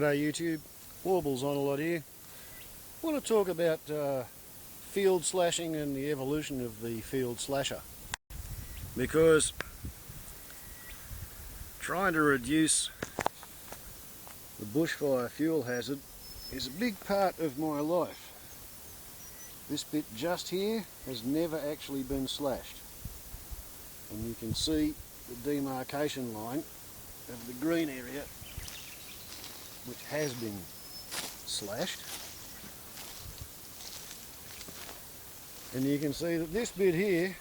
G'day YouTube, Warbles on a lot here. I want to talk about field slashing and the evolution of the field slasher, because trying to reduce the bushfire fuel hazard is a big part of my life. This bit just here has never actually been slashed, and you can see the demarcation line of the green area which has been slashed, and you can see that this bit here,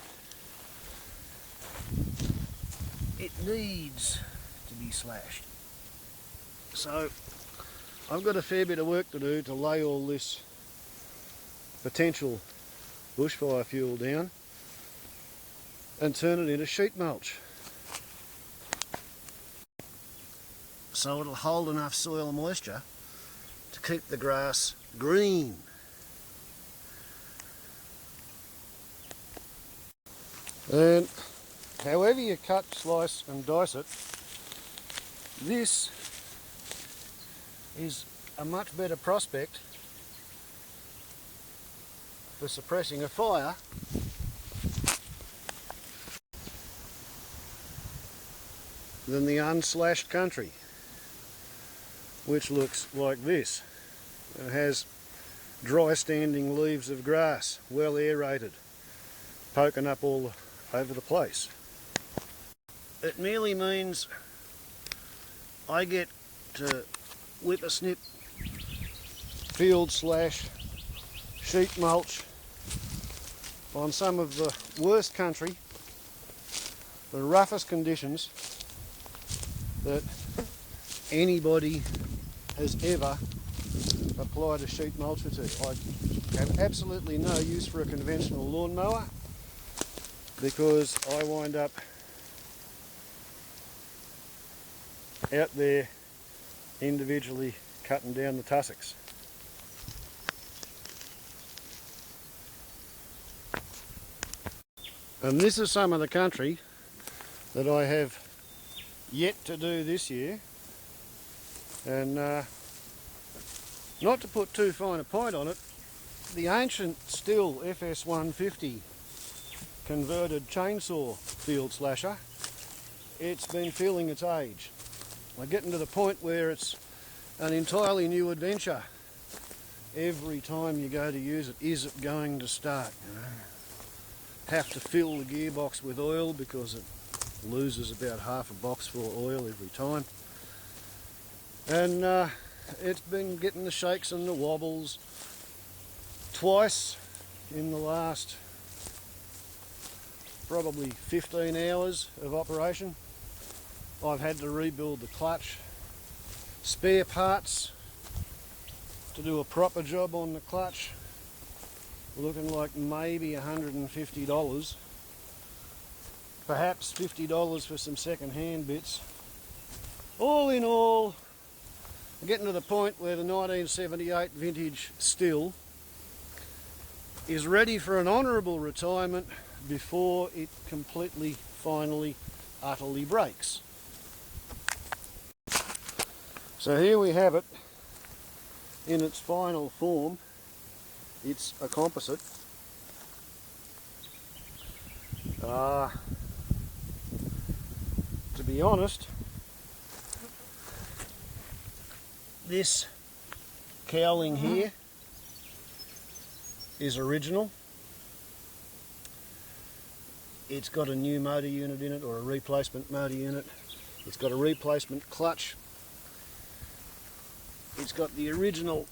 it needs to be slashed. So I've got a fair bit of work to do to lay all this potential bushfire fuel down and turn it into sheet mulch, so it'll hold enough soil moisture to keep the grass green. And however you cut, slice and dice it, this is a much better prospect for suppressing a fire than the unslashed country, which looks like this. It has dry standing leaves of grass, well aerated, poking up all over the place. It merely means I get to whippersnip, field slash, sheet mulch on some of the worst country, the roughest conditions that anybody has ever applied a sheet mulcher to. I have absolutely no use for a conventional lawnmower, because I wind up out there individually cutting down the tussocks. And this is some of the country that I have yet to do this year, and not to put too fine a point on it, the ancient Stihl FS150 converted chainsaw field slasher, it's been feeling its age. We're getting to the point where it's an entirely new adventure every time you go to use it. Is it going to start? You know, have to fill the gearbox with oil because it loses about half a box full of oil every time, and it's been getting the shakes and the wobbles. Twice in the last probably 15 hours of operation, I've had to rebuild the clutch. Spare parts to do a proper job on the clutch, looking like maybe $150. Perhaps $50 for some second-hand bits. All in all, I'm getting to the point where the 1978 vintage Stihl is ready for an honourable retirement before it completely, finally, utterly breaks. So here we have it in its final form. It's a composite. To be honest, this cowling here is original. It's got a new motor unit in it, or a replacement motor unit. It's got a replacement clutch. It's got the original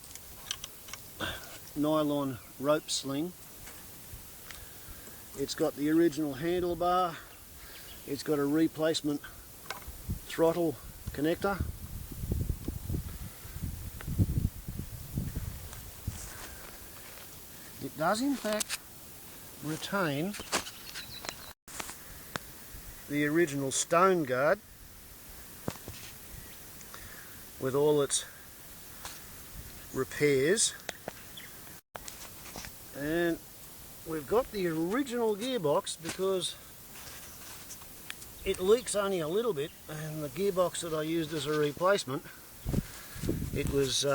nylon rope sling. It's got the original handlebar. It's got a replacement throttle connector. It does in fact retain the original stone guard with all its repairs, and we've got the original gearbox because it leaks only a little bit, and the gearbox that I used as a replacement it was,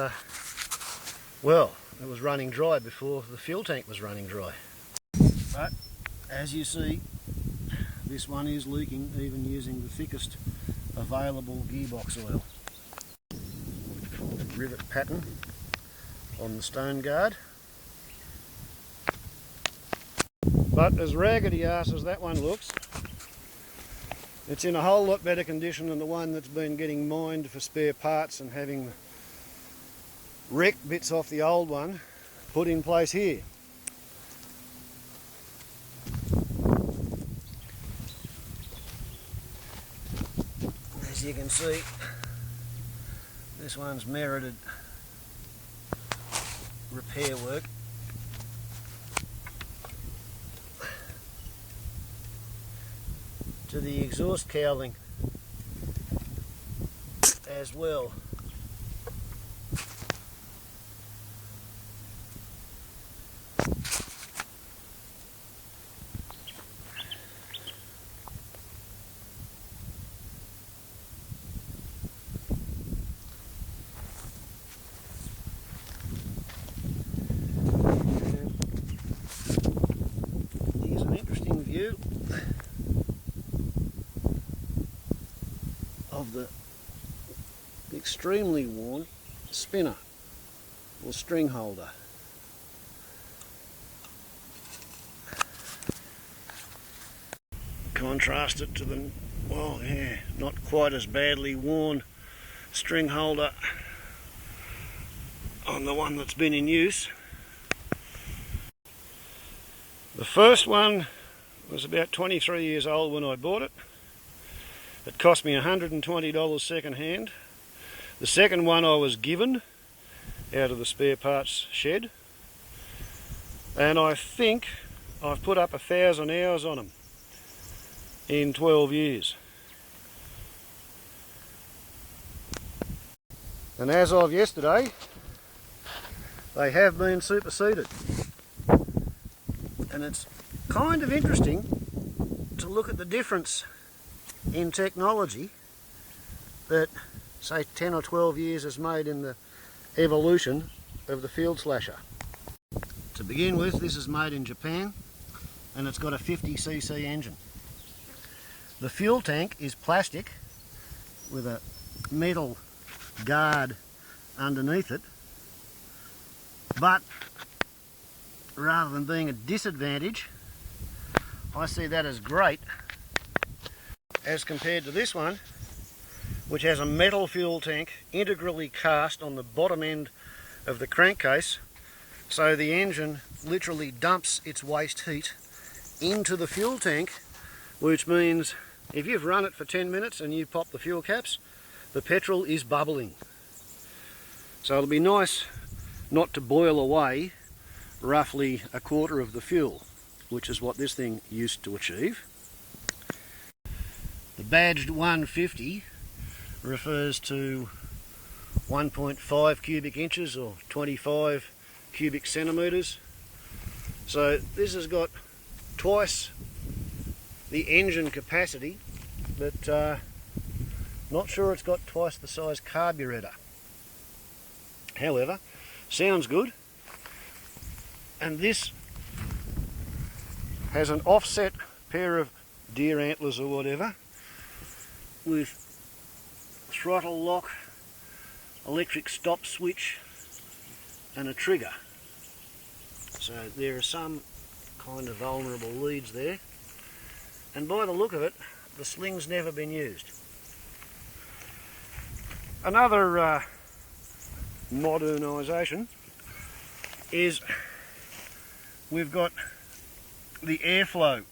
well, it was running dry before the fuel tank was running dry. But as you see, this one is leaking even using the thickest available gearbox oil. Rivet pattern on the stone guard. But as raggedy ass as that one looks, it's in a whole lot better condition than the one that's been getting mined for spare parts and having wrecked bits off the old one put in place here. As you can see, this one's merited repair work. To the exhaust cowling as well. Here's an interesting view of the extremely worn spinner or string holder. Contrast it to the, well, yeah, not quite as badly worn string holder on the one that's been in use. The first one was about 23 years old when I bought it. It cost me $120 second hand. The second one I was given out of the spare parts shed, and I think I've put up 1,000 hours on them in 12 years. And as of yesterday, they have been superseded. And it's kind of interesting to look at the difference in technology that, say, 10 or 12 years has made in the evolution of the field slasher. To begin with, this is made in Japan and it's got a 50cc engine. The fuel tank is plastic with a metal guard underneath it, but rather than being a disadvantage, I see that as great as compared to this one, which has a metal fuel tank integrally cast on the bottom end of the crankcase, so the engine literally dumps its waste heat into the fuel tank, which means if you've run it for 10 minutes and you pop the fuel caps, the petrol is bubbling. So it'll be nice not to boil away roughly a quarter of the fuel, which is what this thing used to achieve. The badged 150 refers to 1.5 cubic inches or 25 cubic centimetres. So this has got twice the engine capacity, but not sure it's got twice the size carburetor. However, sounds good. And this has an offset pair of deer antlers or whatever, with throttle lock, electric stop switch and a trigger. So there are some kind of vulnerable leads there, and by the look of it, the sling's never been used. Another modernisation is we've got the airflow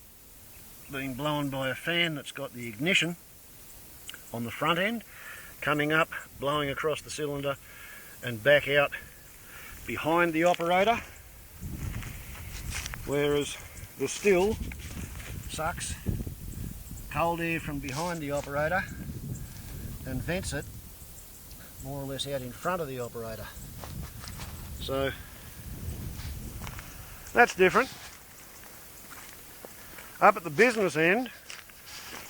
being blown by a fan that's got the ignition on the front end, coming up, blowing across the cylinder and back out behind the operator, whereas the Stihl sucks cold air from behind the operator and vents it more or less out in front of the operator. So that's different. Up at the business end,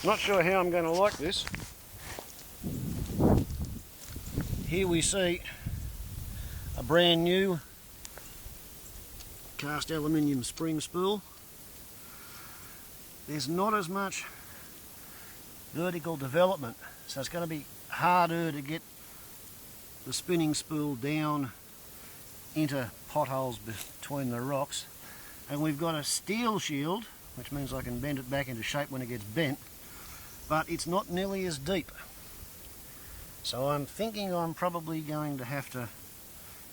not sure how I'm going to like this. Here we see a brand new cast aluminium spring spool. There's not as much vertical development, so it's going to be harder to get the spinning spool down into potholes between the rocks. And we've got a steel shield, which means I can bend it back into shape when it gets bent, but it's not nearly as deep. So I'm thinking I'm probably going to have to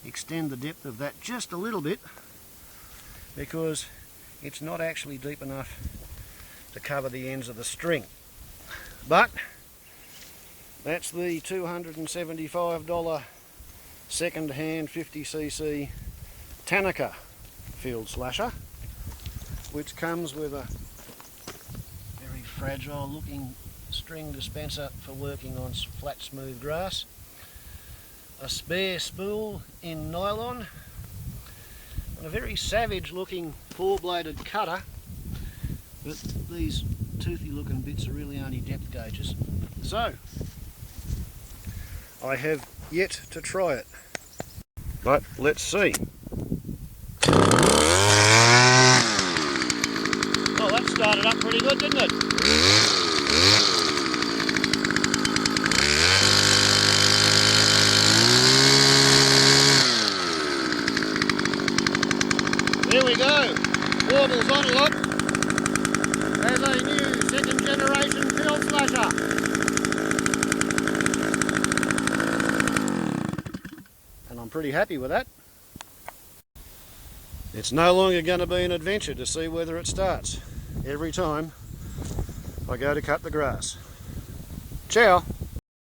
extend the depth of that just a little bit, because it's not actually deep enough to cover the ends of the string. But that's the $275 second-hand 50cc Tanaka field slasher, which comes with a very fragile looking string dispenser for working on flat smooth grass, a spare spool in nylon, and a very savage looking 4-bladed cutter, but these toothy looking bits are really only depth gauges. So I have yet to try it, but let's see. Well, that started up pretty good, didn't it? There we go. Warbles on a lot. There's a new second generation field slasher. And I'm pretty happy with that. It's no longer going to be an adventure to see whether it starts every time I go to cut the grass. Ciao!